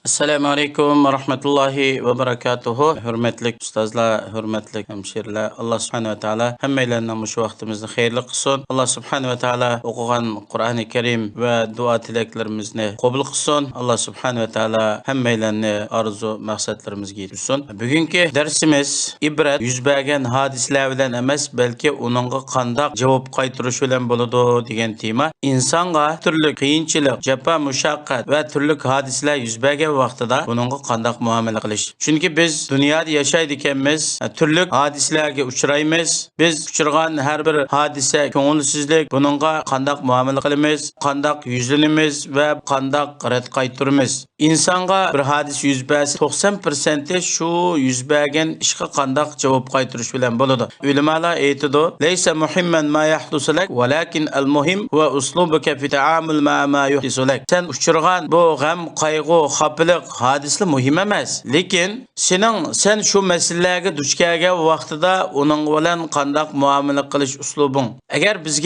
Assalamu alaykum va rahmatullohi va barakatuhu. Hurmatli ustozlar, hurmatli hamshiralar, Alloh subhanahu va taolo hammalarning shu vaqtimizni xayrli qilsin. Alloh subhanahu va taolo o'qigan Qur'oni Karim va duo tilaklarimizni qabul qilsin. Alloh subhanahu va taolo hammalarni orzu maqsadlarimizga yetkazsin. Bugungi darsimiz ibrat yuz bergan hodisalar bilan emas, balki uningga qanday javob qaytarish bilan bo'ladi degan tema. Insonga turli qiyinchilik, jafo, mushaqqat va turli hodisalar yuz bergan vaqtida buningga qanday muomala qilish. Chunki biz dunyoda yashaydi ekanmiz, turli hodisalarga uchraymiz. Biz uchragan har bir hodisa ko'ngilsizlik, buningga qanday muomala qilamiz, qanday yuzlanamiz va qanday rad qaytaramiz. Insonga bir hodisa yuz bersa 90% shu yuz bergan ishga qanday javob qaytarish bilan bo'ladi. Ulamolar aytadi: "Laysa muhimman ma yahdusu lak, walakin al-muhim huwa uslubuka fi ta'amul ma'a ma yuhdisu lak." Sen uchragan bu g'am, qayg'u, xafalik hodislar muhim emas, lekin sen shu masalalarga duch kelgan vaqtida uning bilan qanday muomala qilish uslubing. Agar biz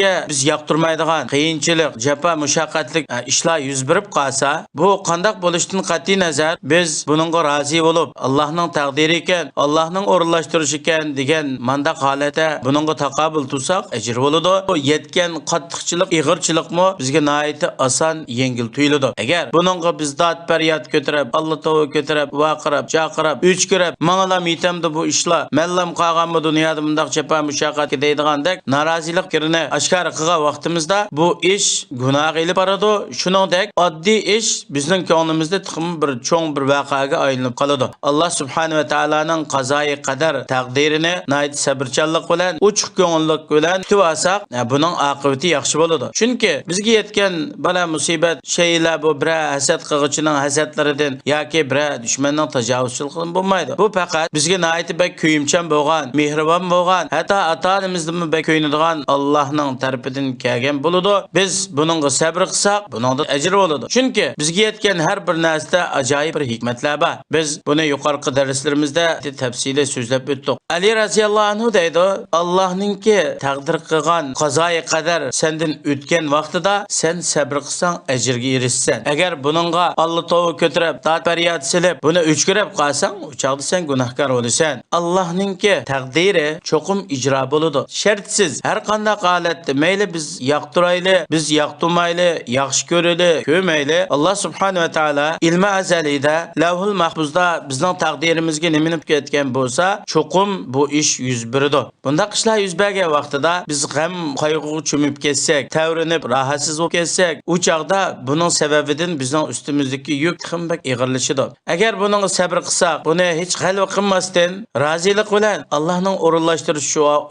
yoqtirmaydigan qiyinchilik, jafo, mushaqqatlik ishlar yuz berib qolsa, bu qanday bo'lishidan qat'iy nazar biz buningga rozi bo'lib, Allohning taqdiri ekan, Allohning o'rinlashtirishi ekan degan mandaq holatda buningga taqobil tursak, ajr bo'ladi. Bu yetgan qattiqchilik, ig'irchilikmi bizga nihoyatda oson, yengil tuyuladi. Agar buningga biz dod faryod ko'tarib, Alloh tavba ko'tarib, vaqirab, chaqirib, o'chkirib, "Manglam yetamdi bu ishlar, mallam qolganmi dunyoda bundaq jafo mushaqqatga" deydigandek norozilik kirini oshkor qilgan vaqtimizda bu ish gunoh ilib boradi. Shuningdek, oddiy ish bizning ko'nglimizda bir cho'ng bir voqeaga aylanib qoladi. Alloh subhanahu va taoloning qazoyi qadar taqdirini nihoyat sabrchanlik bilan, ochiq ko'ngillik bilan kutib olsak, buning oqibati yaxshi bo'ladi. Chunki bizga yetgan bala musibat shaylar bu bir hasad qilg'ichining hasadlaridan yoki bir dushmanning tajovuzchiligidan bo'lmaydi. Bu faqat bizga nihoyat bek kuyimchan bo'lgan, mehribon bo'lgan, hatto ota-onamizdan bek ko'yinadigan Allohning tarafidan kelgan bo'ladi. Biz buningga sabr qilsak, buningda ajr bo'ladi. Chunki bizga yetgan har bir narsada ajoyib bir hikmatlar bor. Biz buni yuqorqi darslarimizda tafsili so'zlab o'tdik. Ali roziyallohu anhu deydi: "Allohningki taqdir qilgan qazoyi qadar sendan o'tgan vaqtida sen sabr qilsang, ajrga erishsan. Agar buningga Alloh tavba ko'tarib, dod faryod silib, buni o'chkirib qolsang, u chaqda sen gunohkor bo'lasan. Allohningki taqdiri cho'qim ijro bo'ladi. Shartsiz har qanday holatda mayli biz yoqtirayli, biz yoqtirmayli, yaxshi ko'rayli, ko'mayli, Alloh subhanahu va taolo ilmi azalida, lavhul mahfuzda bizning taqdirimizga nima ketgan bo'lsa, cho'qim bu ish yuz beradi. Bunda ishlar yuz bergan vaqtida biz g'am, qayg'uga cho'mib ketsak, tavrinib, rohatsiz bo'lib ketsak, u chaqda buning sababidan bizning ustimizdagi yuk qimbak ig'irlashidi. Agar buning sabr qilsak, buni hech g'alva qilmasdan rozilik bilan Allohning o'rinlashtirishi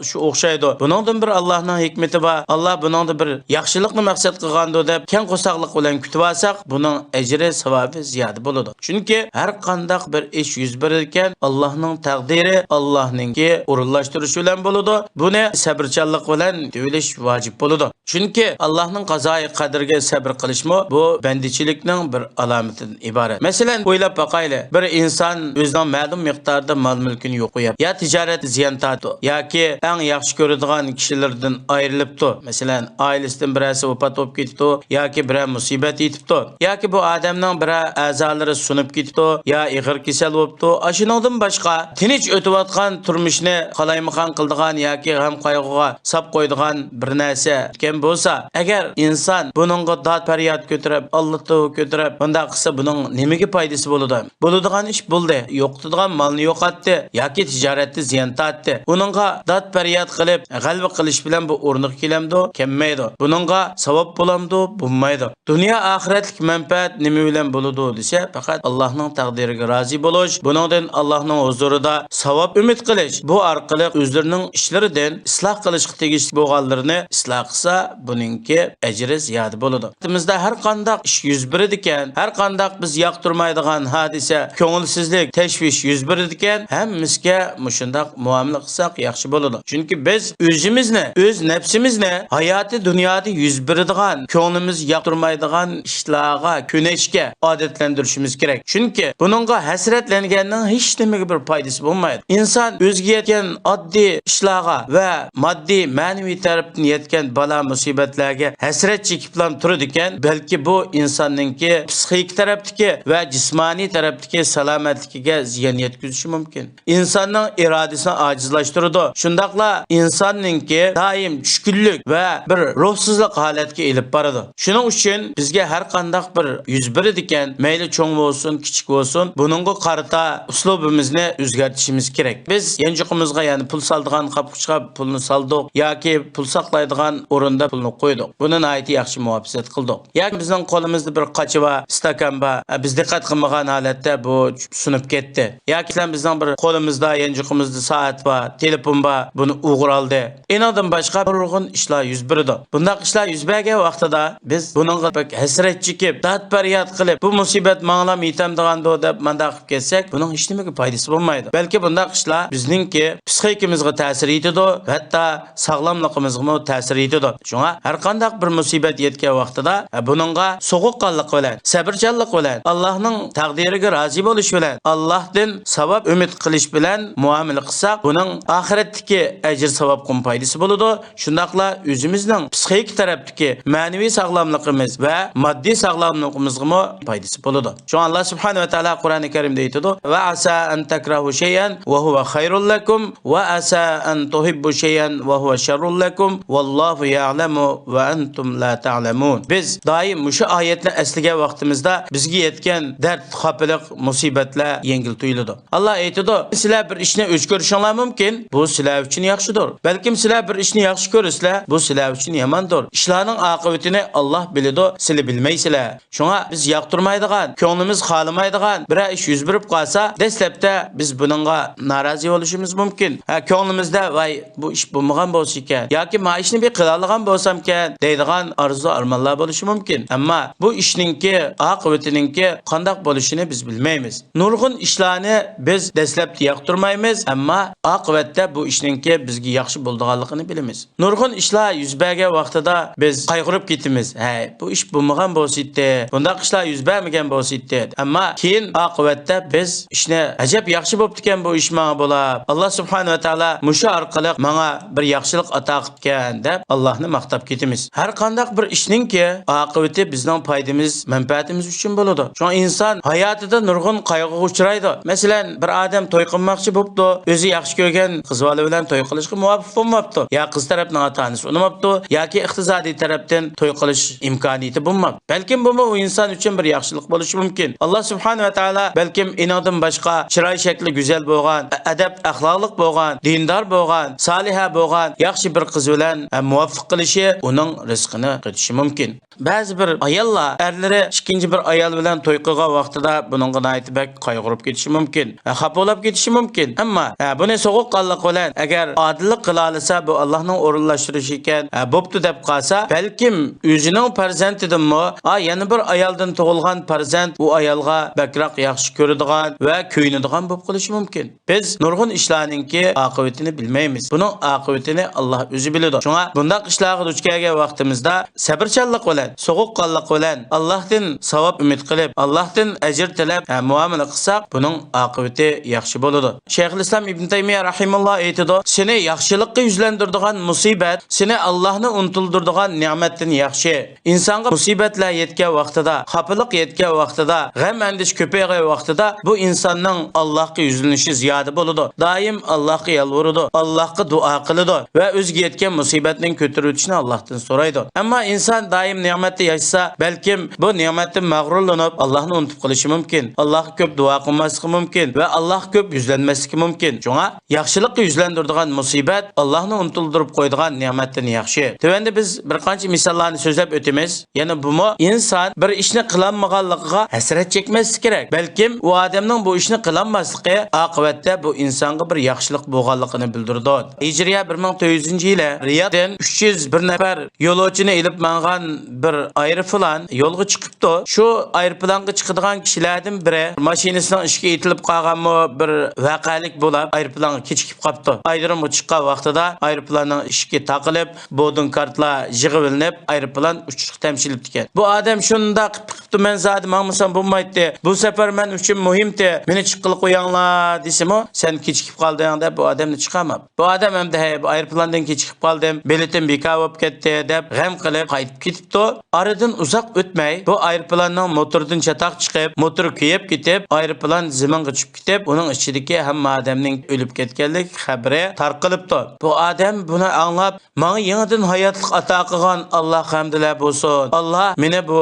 shu o'xshaydi. Buningdan bir Allohning hikmati bor. Alloh buningda bir yaxshilikni maqsad qilgandi deb keng qo'saqlik bilan kutib olsak, buning ajri, savobi ziyoda bo'ladi. Chunki har qanday bir ish yuz berar ekan, Allohning taqdiri, Allohningki o'rinlashtirishi bilan bo'ladi. Buni sabrchanlik bilan tuyulish vojib bo'ladi. Chunki Allohning qazoyi qadriga sabr qilishmi bu bandichilikning bir alomatidan iborat. Masalan, o'ylab boqaylik. Bir inson o'zining ma'lum miqdorda mol-mulkini yo'qoyib, ya tijorat ziyon tortdi, yoki eng yaxshi ko'radigan kishilardan ayrilibdi. Masalan, oilasidan birasi vafot bo'lib ketdi, yoki bir musibat yetibdi, yoki bu odamning bir a'zolari sunib ketdi, yo ig'ir kasal bo'libdi. Ashuningdan boshqa tinch o'tayotgan turmushni qalaymaqon qildigan yoki ham qayg'uga sap qo'ydigan bir narsa etgan bo'lsa, agar inson buningga dod faryod ko'tarib, Alloh tavba ko'tarib, bunda qilsa buning nimaga foydasi bo'ladi? Bo'ladigan ish bo'ldi. Yo'qotadigan malni yo'qotdi yoki tijoratni ziyon tortdi. Uningga dod faryod qilib, g'alva qilish bilan bu o'rniq kelamdi, kelmaydi. Buningga savob bo'lamdi, bo'lmaydi. Dunyo oxiratlik manfaat nima bilan bo'ladi desa, faqat Allohning taqdiriga rozi bo'lish, buningdan Allohning huzurida savob umid qilish. Bu orqali o'zlarining ishlaridan isloh qilishga tegishli bo'lganlarini isloh qilsa, buningki ajri ziyoda bo'ladi. Bizda har qanday ish yuz beradi ekan, har qanday biz yoqtirmaydigan hodisa, ko'ngilsizlik, tashvish yuz beradi ekan, hammamizga mushundaq muomala qilsak yaxshi bo'ladi. Chunki biz o'zimizni, o'z nafsimizni hayoti dunyoda yuz beradigan, ko'nglimiz yoqtirmaydigan ishlarga, ko'nashga odatlantirishimiz kerak. Chunki buningga hasratlanganning hech nimaga bir foydasi bo'lmaydi. Inson o'ziga yetgan oddiy ishlarga va moddiy, ma'naviy tarafdan yetgan balo musibatlarga hasrat chekib turadi ekan, balki bu insonningki psixik tarafdagi va jismoniy tarafdagi salomatligiga ziyon yetkazishi mumkin. Insonning irodasini ojizlashtiradi. Shundaqla insonningki doim tushkunlik va bir ruhsizlik holatiga elib boradi. Shuning uchun bizga har qanday bir yuz beradigan, mayli cho'ng bo'lsin, kichik bo'lsin, buningga qarata uslubimizni o'zgartirishimiz kerak. Biz yanchiqimizga, ya'ni pul soldigan qopqichga pulni soldik yoki pul saqlaydigan o'rinda pulni qo'ydik. Buni nihoyat yaxshi muhofazat qildik. Yoki bizning qo'limizda bir qachiva, stakan bor, biz diqqat qilmagan holatda bu sunib ketdi. Yoki bizning bir qo'limizda, yanchiqimizda soat bor, telefon bor, buni o'g'ir oldi. Inodan boshqa nurg'un ishlar yuz berdi. Bunday ishlar yuz bergan vaqtida biz buningga hasrat chekib, dad-faryod qilib, bu musibat manglam yetamdigando deb manda qilib ketsak, buning hech nimaga foydasi bo'lmaydi. Balki bunday ishlar bizningki psixikimizga ta'sir etadi, hatto sog'lomligimizga ta'sir etadi. Shunga har qanday bir musibat yetgan vaqtida buningga so'g'uqqonlik bilan, sabrchanlik bilan, Allohning taqdiriga rozi bo'lish bilan, Allohdan savob umid qilish bilan muomala qilsak, buning oxiratdagi ajr savob qum foydasi bo'ladi. Shundaqla o'zimizning psixik tarafdagi ma'naviy sog'lomligimiz va moddiy sog'lomligimizga foydasi bo'ladi. Shu Alloh subhanahu va taolo Qur'oni Karimda aytadi: "Va asa an takrahu shay'an wa huwa khayrul lakum va asa an tuhibbu shay'an va huwa sharrul lakum vallohu ya'lamu va antum la ta'lamun." Biz doim shu oyatni eslagan vaqtimizda bizga yetgan dard, xafalik, musibatlar yengil tuyuladi. Alloh aytadi: "Sizlar bir ishni o'zgarishinglar mumkin, bu sizlar uchun yaxshidir. Balkim sizlar bir ishni yaxshi ko'rsizlar, bu sizlar uchun yomondir. Ishlarning oqibatini Alloh biladi, sizlar bilmaysizlar." Shunga biz yoqtirmaydigan, ko'nglimiz xolamaydigan bir ish yuz berib qolsa, dastlabda biz buningga norozi bo'lishimiz mumkin. Ko'nglimizda "Voy, bu ish bo'lmagan bo'lsa ekan, yoki men ishni bir qila olgan bo'lsam ekan" deydigan arzu armonlar bo'lishi mumkin. Ammo bu ishningki oqibatiningki qanday bo'lishini biz bilmaymiz. Nurg'un ishlarni biz dastlabda yoqtirmaymiz, ammo oqibatda bu ishningki bizga yaxshi bo'lganligini bilamiz. Nurg'un ishlar yuz bergan vaqtida biz qayg'urib ketamiz. "Hey, bu ish bo'lmagan bo'lsa edi, bunday ishlar yuz bermagan bo'lsa edi." Ammo keyin oqibatda biz ishni ajab yaxshi bo'pti ekan, bu ish menga bo'lib, Alloh subhanahu va taolo musha orqali menga bir yaxshilik ato qilgan deb Allohni maqtab ketamiz. Har qanday bir ishningki oqibati bizning foydamiz, manfaatimiz uchun bo'ladi. Shu inson hayotida nurg'un qayg'uga uchraydi. Masalan, bir odam to'y qilmoqchi bo'pti, o'zi yaxshi ko'rgan qizbola bilan to'y qilishga muvaffaq bo'lmabdi. Ya qiz tarafning ota-onasi unamabdi, yoki iqtisodiy tarafdan to'y qilish imkoniyati bo'lmabdi. Balkim bu inson uchun bir yaxshilik bo'lishi mumkin. Alloh subhanahu va taolo balkim inodan boshqa chiroy shakli go'zal bo'lgan, adab axloqlik bo'lgan, dindor bo'lgan, soliha bo'lgan yaxshi bir qiz bilan muvaffaq qilishi uning rizqini qitishi mumkin. Ba'zi bir ayollar erlari ikkinchi bir ayol bilan to'y qilgan vaqtida buningga aytib qayg'urib ketishi mumkin, xafa bo'lib ketishi mumkin. Ammo buni so'g'uqqonlik bilan agar odillik qila olsa, bu Allohning o'rinlashtirishi ekan, bo'pti deb qolsa, balkim o'zining farzandidanmi yana bir ayoldan tug'ilgan farzand u ayolga bakroq yaxshi ko'radigan va ko'yinadigan bo'lib qolishi mumkin. Biz nurg'un ishlarningki oqibatini bilmaymiz. Buning oqibatini Alloh o'zi biladi. Shunga bunday ishlarga duch kelgan vaqtimizda sabrchanlik bilan, so'g'uqqonlik bilan Allohdan savob umid qilib, Allohdan ajr tilab muomala qilsak, buning oqibati yaxshi bo'ladi. Shayxul Islom Ibn Taymiya rahimahulloh aytadi: "Seni yaxshilikka yuzlantiradigan musibat, seni Allohni unutildiradigan ne'matdan yaxshi." Insonga musibatlar yetgan vaqtida, xafalik yetgan vaqtida, g'am andish ko'paygan vaqtida bu insonning Allohga yuzlanishi ziyoda bo'ladi. Doim Allohga yalvoradi, Allohga duo qiladi va o'ziga yetgan musibatning ko'tarib o'tishini Allohdan so'raydi. Ammo inson doim ne'matda yashasa, balkim bu ne'matdan mag'rurlanib Allohni unutib qolishi mumkin. Allohga ko'p duo qilmasligi mumkin va Alloh ko'p yuzlanmasligi mumkin. Shunga yaxshilikka yuzlantiradigan musibat Allohni unutildirib qo'yadigan ne'matdan yaxshi. Tövende biz bir qancha misollarni so'zlab o'tamiz. Yana bumi inson bir ishni qilolmaganligiga hasrat chekmasligi kerak. Balkim u odamning bu ishni qilolmasligi oqibatda bu insonga bir yaxshilik bo'lganligini bildirdi. Hijriya 1400-yili Riyoddan 301 nafar yo'lovchini ilib mangan bir aeroplan yo'lga chiqibdi. Shu aeroplanga chiqadigan kishilardan biri mashinasining ishga etilib qolganmi bir voqelik bo'lib, aeroplanga kechikib qolibdi. Ayrimga chiqqan vaqtida aeroplanning ishga taqilib, boarding kartlar yig'ilinib, aeroplan uchish tamshilibdi ekan. Bu odam shunda chiqibdi, men zodi mangmasam bo'lmaydi. Bu safar men uchun muhimdi. Meni chiqib qo'yinglar desimi, sen kechikib qolding deb bu odamni chiqamab. Bu odam hamda hey, bu aeroplandan kechikib qoldim, biletim bekor bo'lib ketdi deb g'am qilib qaytib ketibdi. Aradan uzoq o'tmay bu aeroplanning motoridan chataq chiqib, motor kuyib ketib, aeroplan ziminga tushib ketib, uning ichidagi hamma odamning o'lib ketganlik xabari tarqalibdi. Bu odam buni anglab, menga yangidan hayotlik ato qilgan Alloh hamdlar bo'lsin. Alloh meni bu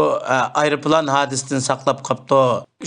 aeroplan hadisdan saqlab qopti.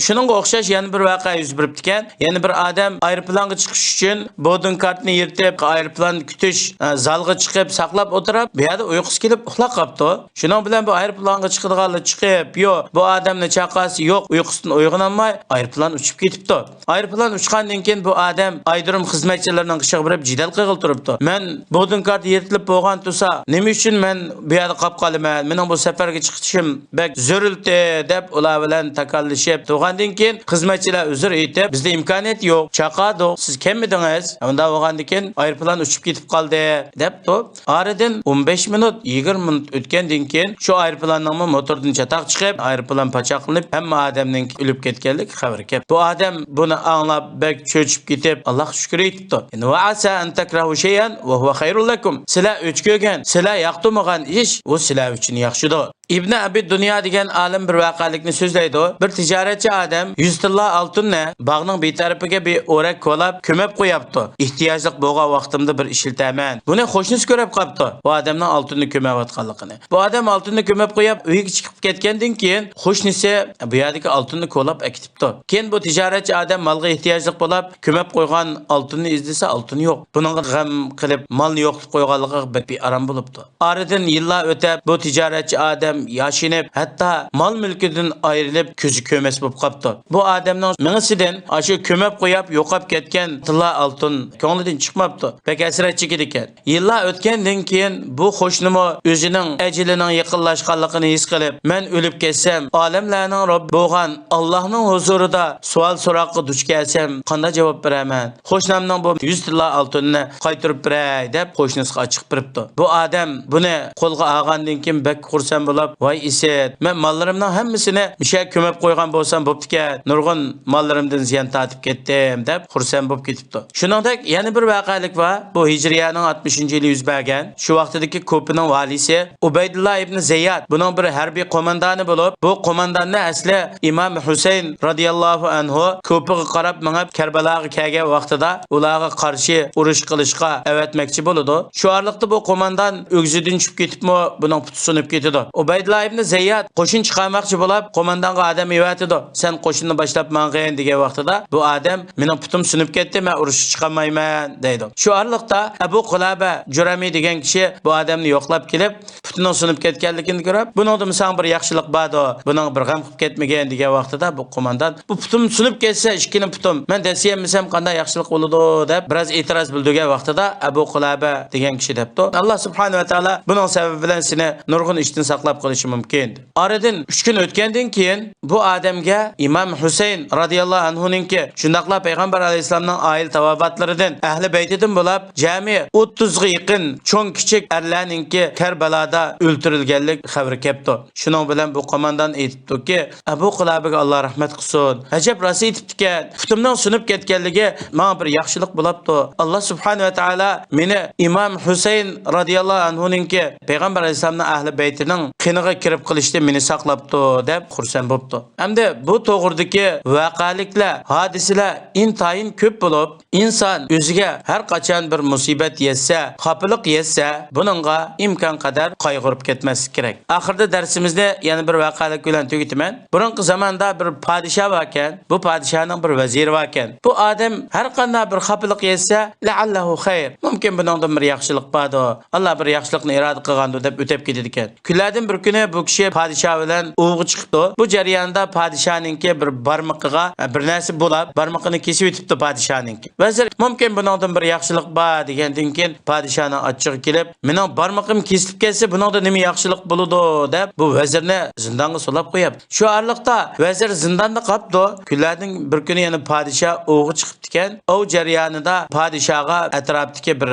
Shuningga o'xshash yana bir voqea yuz beribdi ekan. Yana bir odam aeroplanga chiqish uchun boarding kartni yirtib, aeroplan kutish zalga chiqib saqlab o'tirib, bu yerda uyqusi kelib uxlab qopti. Shuning bilan bu aeroplanga chiqadiganlar chiqib, yo'q, bu odamni chaqasi yo'q, uyqusidan uyg'onolmay aeroplan uchib ketibdi. Aeroplan uchgandan keyin bu odam aydirim xizmatchilarining qishig'i berib jidal qilib turibdi. Men boarding kart yirtilib bo'lgan tursa, nima uchun men bu yerda qolib qolaman? Mening bu safarga chiqishim bek zo'rildi deb ular bilan takallashib bo'lgandan keyin xizmatchilar uzr aytib, bizda imkoniyat yo'q, chaqadi, siz kelmadingiz. Unda bo'lgandan keyin aeroplan uchib ketib qoldi debdi. Oradan 15 minut, 20 minut o'tgandan keyin shu aeroplanning motoridan chataq chiqib, aeroplan pachaqlanib, hamma odamning o'lib ketganlik xabari keldi. Bu odam buni anglab bek cho'chib ketib, Alloh shukr aytdi. Va asa an takrahu shay'an va huwa khayrul lakum. Sizlar o'chko'gan, sizlar yoqtirmagan ish, u sizlar uchun yaxshidir. İbn Abi Dunya degan alim bir voqelikni so'zlaydi. Bir tijoratchi odam 100 tilla oltinni bog'ning betarafiga bir o'rak ko'lab, ko'mib qo'yapti. Ehtiyojlik bo'lgan vaqtimda bir ishiltaman. Buni qo'shnisi ko'rib qopti. Bu odamning oltinni ko'mayotganligini. Bu odam oltinni ko'mib qo'yib, uyga chiqib ketgandan keyin qo'shnisi bu yerdagi oltinni ko'lab akitibdi. Keyin bu tijoratchi odam malga ehtiyojlik bo'lib, ko'mib qo'ygan oltinni izdesa, oltin yo'q. Buning g'am qilib, malni yo'qlib qo'yganligi bir aram bo'libdi. Oradan yillar o'tib, bu tijoratchi odam yashinib, hatto mol mulkidan ayrilib ko'zi ko'mas bo'lib qopti. Bu odamning mingisidan shu ko'mib qo'yib, yo'qab ketgan tilla oltin ko'nglidan chiqmabdi. Bek asratchi ekan. Yillar o'tgandan keyin bu qo'shnimi o'zining ajalining yaqinlashganligini his qilib, men o'lib ketsam, olamlarning Robbi bo'lgan Allohning huzurida savol so'roqqa duch kelsam, qanday javob beraman? Qo'shnimning bu 100 tilla oltinni qaytarib beray deb qo'shnisiga ochiq beribdi. Bu odam buni qo'lga olgandan keyin bek xursand bo'lib, voy iset, men mollarimning hammasini misha ko'mib qo'ygan bo'lsam bo'pti-kan, nurg'un mollarimdan ziyon tortib ketdim deb xursand bo'lib ketibdi. Shuningdek, yana bir voqelik bor. Bu Hijriyaning 60-yili yuz bergan. Shu vaqtdagi Ko'pining valisi Ubaydullah ibn Zayd buning bir harbiy qo'mondoni bo'lib, bu qo'mondonni asli Imom Husayn radhiyallohu anhu Ko'piga qarab mingib Karbaloga kelgan vaqtida ularga qarshi urush qilishga avatmoqchi bo'ladi. Shu orliqda bu qo'mondan o'g'zidan tushib ketibmi, buning puti sinib ketadi. Ubaydullah ibn Zayd qo'shin chiqarmoqchi bo'lib, qo'mondonga odam evatidi. Sen qo'shinni boshlab mang'in degan vaqtida bu odam mening putim sinib ketdi, men urush chiqolmayman deydi. Shu orliqda Abu Qulaba Jurami degan kishi bu odamni yo'qlab kelib, putining sinib ketganligini ko'rib, buningda sen bir yaxshilik bordi, buning bir g'am qilib ketmagan degan vaqtida bu qo'mondan bu putim sinib ketsa, ikkini putim men desayamsam qanday yaxshilik bo'ladi deb biroz e'tiroz bildirgan vaqtida Abu Qulaba degan kishi debdi. Alloh subhanahu va taolo buning sababi bilan seni nurg'un ishdan saqlab qolishi mumkin. Oradan 3 kun o'tgandan keyin bu odamga Imom Husayn radhiyallohu anhuninki shundaqla payg'ambar alayhisolamning oila tavobatlaridan ahli baytidan bo'lib, jami 30 ga yaqin cho'ng kichik erlarninki Karbaloda o'ltirilganlik xabari kelibdi. Shuning bilan bu qo'mondan aytibdi-ki, Abu Qulabaga Alloh rahmat qilsin. Ajab rosa aytibdi-ki, putimning sinib ketganligi menga bir yaxshilik bo'libdi. Alloh subhanahu va taolo meni Imom Husayn radhiyallohu anhuninki payg'ambar alayhisolamning ahli baytining qiniga kirib qilishdi, meni saqlabdi deb xursand bo'libdi. Hamda bu to'g'ridagi voqeliklar, hodisalar intayin ko'p bo'lib, inson o'ziga har qachon bir musibat yetsa, xafalık yetsa, buningga imkon qadar qayg'urib ketmaslik kerak. Oxirda darsimizni yana bir voqelik bilan tugataman. Burungi zamonda bir podshoh bor ekan. Bu podshohning bir vaziri bor ekan. Bu odam har qanday bir xafalık yetsa, la'allahu xayr. Mumkin buningdan bir yaxshilik bordi. Alloh bir yaxshilikni iroda qilgandi deb o'tib ketadi ekan. Kunlardan bir kuni bu kishi podshoh bilan o'g'i chiqdi. Bu jarayonda podshohninki bir barmoqiga bir narsa bo'lib, barmoqini kesib o'tibdi podshohninki. Vazir mumkin buningdan bir yaxshilik bor degandan keyin podshohning ochig'i kelib, "Mening barmoqim kesilib ketsa, buningda nima yaxshilik bo'ladi?" deb bu vazirni zindonga solib qo'yapti. Shu orliqda vazir zindonda qoldi. Kunlardan bir kuni yana podshoh o'g'i chiqibdi ekan. O jarayonida podshohga atrofdagi bir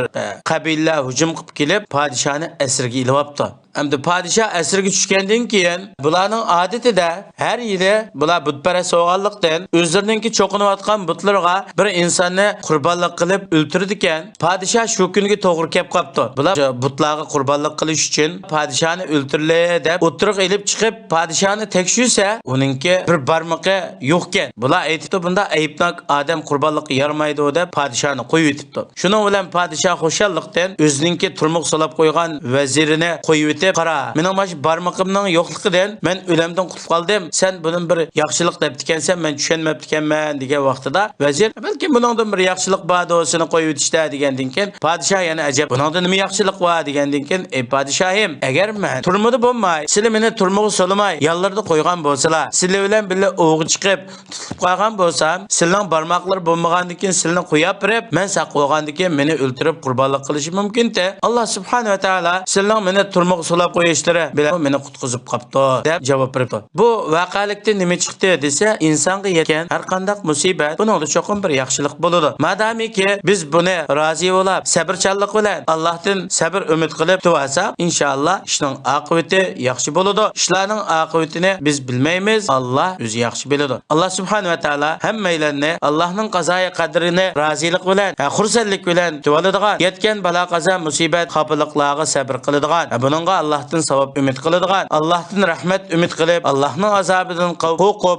qabila hujum qilib kelib, podshohni asirga ilib olibdi. Endi podshoh asirga tushgandan keyin bularning odatida har yili bular butparast bo'lganlikdan o'zlarininki cho'qinayotgan butlarga bir insonni qurbonlik qilib o'ltirdi ekan. Podshoh shu kunga to'g'ri kelib qopti. Bular butlarga qurbonlik qilish uchun podshohni o'ltirli deb o'tiriq elib chiqib podshohni tekshirsa, uningki bir barmoqi yo'q ekan. Bular aytibdi, bunda ayibnak odam qurbonlikqa yarmaydi deb podshohni qo'yib etibdi. Shuning bilan podshoh xushallikdan o'zininki turmuq solab qo'ygan vazirini qo'yib etib, qara, mening mana shu barmoqimning yo'qligidan men o'limdan qutulib qoldim. Sen bunun bir yaxshilik deb ekansan, men tushunmabdi ekanman degan vaqtida vazir, balki buningdan bir yaxshilik bor dosini qo'yib etishda degandan keyin podshoh yana ajab, buningda nima yaxshilik bor degandan keyin, ey podshohim, agar men turmudi bo'lmay, sizlar meni turmuqqa solamay, yollarda qo'ygan bo'lsalar, sizlar bilan birga o'g'i chiqib tutib qo'ygan bo'lsam, sizlarning barmoqlar bo'lmagandan keyin sizlarni qo'yib berib, men saq qo'ygandan keyin meni o'ltirib qurbonlik qilishi mumkin-da. Alloh subhanahu va taolo sizlarning meni turmuqqa solab qo'yishlari bilan meni qutqizib qopti deb javob berdi. Bu voqalikda nima chiqdi desa, insonga yetgan har qanday musibat buningda cho'qim bir yaxshilik bo'ladi. Madamiki biz buni rozi bo'lib, sabrchanlik bilan Allohdan sabr umid qilib tuvasak, inshaalloh ishning oqibati yaxshi bo'ladi. Ishlarning oqibatini biz bilmaymiz, Alloh o'zi yaxshi biladi. Alloh subhanahu va taolo hammalarni Allohning qazoyi qadrini rozilik bilan, xursandlik bilan tuvaladigan, yetgan balo qazo musibat xafaliklarga sabr qiladigan, buningga Allohdan savob umid qiladigan, Allohdan rahmat umid qilib, Allohning azobidan qo'rqib